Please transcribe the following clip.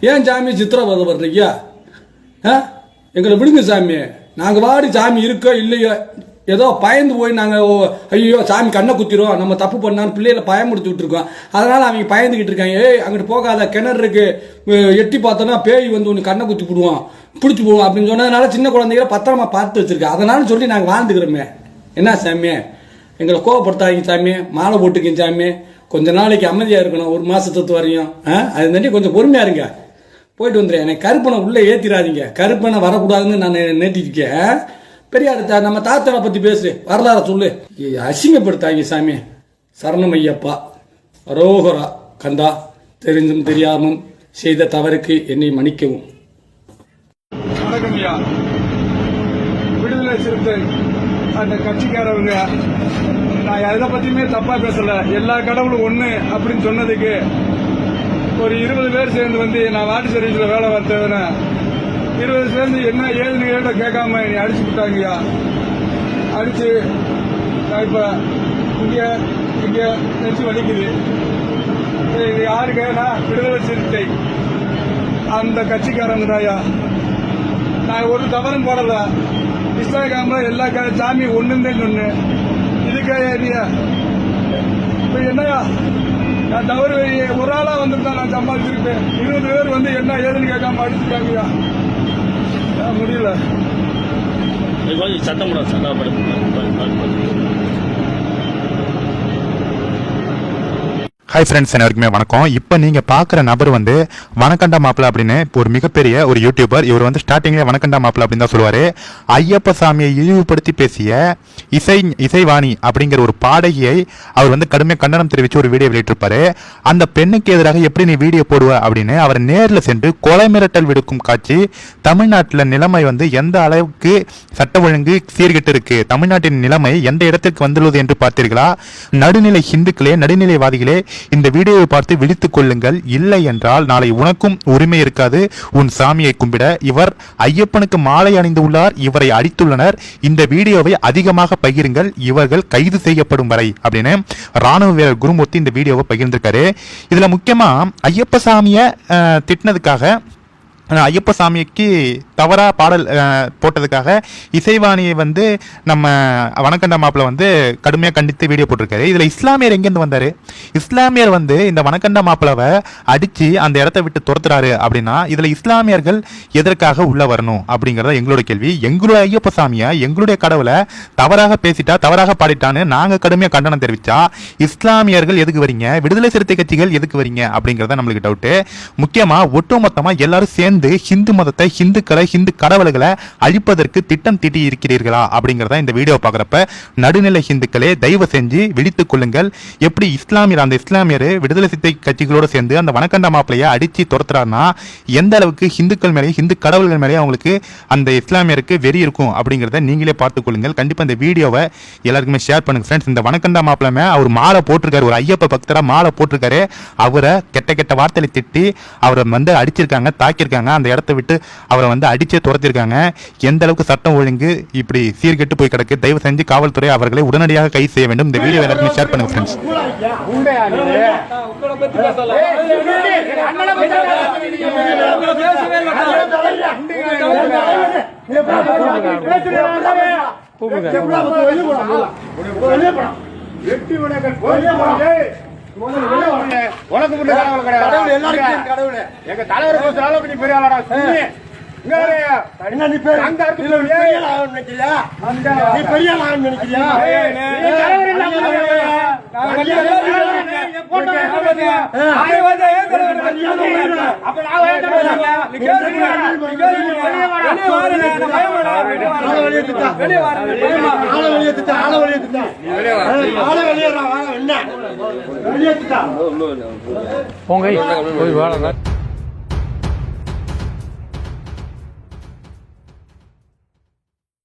ஏன் சாமி சித்திரவதை வர்றீங்க? எங்களை விடுங்க சாமி. நாங்கள் வாடி சாமி இருக்கோ இல்லையோ ஏதோ பயந்து போய் நாங்கள் ஐயோ சாமி கண்ணை குத்திரும் நம்ம தப்பு பண்ணான்னு பிள்ளைகளை பயமுடுத்தி விட்டுருக்கோம். அதனால் அவங்க பயந்துக்கிட்டு இருக்காங்க. அங்கிட்டு போகாத கிணறு இருக்கு, எட்டி பார்த்தோன்னா பேய் வந்து ஒன்று கண்ணை குத்தி விடுவோம் பிடிச்சி போடுவோம் அப்படின்னு சொன்னதுனால சின்ன குழந்தைகளை பத்திரமா பார்த்து வச்சிருக்கேன். அதனால சொல்லி நாங்கள் வாழ்ந்துக்கிறோமே. என்ன சாமி எங்களை கோவப்படுத்தாதீங்க சாமி. மாலை போட்டுக்கிங்க சாமி. கொஞ்ச நாளைக்கு அமைதியாக இருக்கணும், ஒரு மாதத்து வரையும். அது தாண்டி கொஞ்சம் பொறுமையாக இருங்க. போயிட்டு வந்துடுறேன். எனக்கு கருப்பனை உள்ளே ஏற்றிடாதீங்க. கருப்பனை வரக்கூடாதுன்னு நான் நேற்றிருக்கேன். பெரியார் நம்ம தாத்தனை பற்றி பேசு, வரலாற சொல்லு. அசிங்கப்படுத்தாங்க சாமி. சரணம் ஐயப்பா, அரோகரா. கந்தா, தெரிஞ்சும் தெரியாமல் செய்த தவறுக்கு என்னை மன்னிக்கவும். வணக்கம் ஐயா. விடுதலை சிறுத்தை அந்த கட்சிக்காரவங்க நான் எதை பற்றியுமே தப்பாக பேசலை. எல்லா கடவுளும் ஒன்று அப்படின்னு சொன்னதுக்கு ஒரு 20 பேர் சேர்ந்து வந்து நான் வாட்டர் சர்வீஸில் வேலை பார்த்தவன 20 சேர்ந்து என்ன ஏதுன்னு கேட்ட கேட்காம நீ அடிச்சு விட்டாங்கய்யா. அடிச்சு நான் இப்போ இங்கே நெச்சு வலிக்குது. இது யாருக்கேனா விடுதலை சிறுத்தை அந்த கட்சிக்காரங்க தாயா. நான் ஒரு தவறும் போடல. இன்ஸ்டாகிராம்ல எல்லா சாமி ஒண்ணுன்னு சொன்னேன். இதுக்காக நீயா இப்ப என்னையா நான் தவறு ஒரு ஆளா வந்துருந்தா நான் சம்பாதிச்சிருப்பேன். 20 பேர் வந்து என்ன ஏதுன்னு கேட்காம அடிச்சுட்டாங்கய்யா. முடியல. சட்டம் ஹாய் ஃப்ரெண்ட்ஸ், எல்லாருக்குமே வணக்கம். இப்போ நீங்கள் பார்க்குற நபர் வந்து வனக்கண்டா மாப்பிள்ள அப்படின்னு ஒரு மிகப்பெரிய ஒரு யூடியூபர். இவர் வந்து ஸ்டார்டிங்கில் வனக்கண்டா மாப்பிள்ள அப்படின்னு தான் சொல்லுவார். ஐயப்ப சாமியை இழிவுபடுத்தி பேசிய இசைவாணி அப்படிங்கிற ஒரு பாடகியை அவர் வந்து கடுமையாக கண்டனம் தெரிவித்து ஒரு வீடியோ வெளியிட்டிருப்பாரு. அந்த பெண்ணுக்கு எதிராக எப்படி நீ வீடியோ போடுவ அப்படின்னு அவர் நேரில் சென்று கொலை மிரட்டல் விடுக்கும் காட்சி. தமிழ்நாட்டில் நிலைமை வந்து எந்த அளவுக்கு சட்ட ஒழுங்கு சீர்கெட்டு இருக்கு, தமிழ்நாட்டின் நிலைமை எந்த இடத்திற்கு வந்துள்ளது என்று பார்த்தீர்களா? நடுநிலை ஹிந்துக்களே, நடுநிலைவாதிகளே, இந்த வீடியோவை பார்த்து விழித்துக் கொள்ளுங்கள். இல்லை என்றால் நாளை உனக்கும் உரிமை இருக்காது உன் சாமியை கும்பிட. இவர் ஐயப்பனுக்கு மாலை அணிந்து உள்ளார், இவரை அடித்துள்ளனர். இந்த வீடியோவை அதிகமாக பகிருங்கள், இவர்கள் கைது செய்யப்படும் வரை அப்படின்னு ராணுவ வீரர் குருமூர்த்தி இந்த வீடியோவை பகிர்ந்திருக்காரு. இதுல முக்கியமா ஐயப்ப சாமியை திட்டினதுக்காக, ஐயப்ப சாமிக்கு தவறா பாடல் போட்டதுக்காக இசைவாணியை வந்து நம்ம வனக்கண்டா மாப்பிள்ள வந்து கடுமையாக கண்டித்து வீடியோ போட்டிருக்காரு. இதில் இஸ்லாமியர் எங்கேருந்து வந்தார்? இஸ்லாமியர் வந்து இந்த வனக்கண்டா மாப்பிள்ளவை அடித்து அந்த இடத்த விட்டு துரத்துறாரு அப்படின்னா இதில் இஸ்லாமியர்கள் எதற்காக உள்ள வரணும் அப்படிங்கிறத எங்களோட கேள்வி. எங்களுடைய ஐயப்ப சாமியை, எங்களுடைய கடவுளை தவறாக பேசிட்டா, தவறாக பாடிட்டான்னு நாங்கள் கடுமையாக கண்டனம் தெரிவித்தா இஸ்லாமியர்கள் எதுக்கு வரீங்க, விடுதலை சிறுத்தை கட்சிகள் எதுக்கு வரீங்க அப்படிங்கிறத நம்மளுக்கு டவுட்டு. முக்கியமாக ஒட்டுமொத்தமாக எல்லாரும் சேர்ந்து ஹிந்து மதத்தை, ஹிந்துக்களை, ஹிந்து கடவுள்களை அழிப்பதற்கு திட்டம் தீட்டி இருக்கிறீர்களா அப்படிங்கிறத இந்த வீடியோ பார்க்குறப்ப நடுநிலை ஹிந்துக்களே தயவு செஞ்சு விழித்துக் கொள்ளுங்கள். எப்படி இஸ்லாமியர், அந்த இஸ்லாமியர் விடுதலை சிறுத்தை கட்சிகளோடு சேர்ந்து அந்த வனக்கண்டா மாப்பிளையை அடித்து துரத்துறாருன்னா எந்த அளவுக்கு ஹிந்துக்கள் மேலேயும் ஹிந்து கடவுள்கள் மேலேயும் அவங்களுக்கு அந்த இஸ்லாமியருக்கு வெறி இருக்கும் அப்படிங்கிறத நீங்களே பார்த்துக் கொள்ளுங்கள். கண்டிப்பாக இந்த வீடியோவை எல்லாருக்குமே ஷேர் பண்ணுங்க ஃப்ரெண்ட்ஸ். இந்த வனக்கண்டா மாப்பிளமே அவர் மாலை போட்டிருக்காரு, ஒரு ஐயப்ப பக்தரா மாலை போட்டிருக்காரு. அவரை கெட்ட கெட்ட வார்த்தையை திட்டி அவரை வந்து அடிச்சிருக்காங்க, தாக்கியிருக்காங்க. அந்த இடத்தை விட்டு அவரை வந்து அடிச்சே துரத்திருக்காங்க. எந்த அளவுக்கு சட்டம் ஒழுங்கு இப்படி சீர்கெட்டு போய் கிடக்கு. தயவு செஞ்சு காவல்துறை அவர்களை உடனடியாக கைது செய்ய வேண்டும். இந்த வீடியோ எல்லாருமே ஷேர் பண்ணுங்க ஃப்ரெண்ட்ஸ். உனக்கு கடவுள் எல்லாருக்கும் கடவுள். எங்க தலைவர் பெரிய ஆளாடா. நீ பெரிய நினைக்கிறியா? போங்க போய் வாழ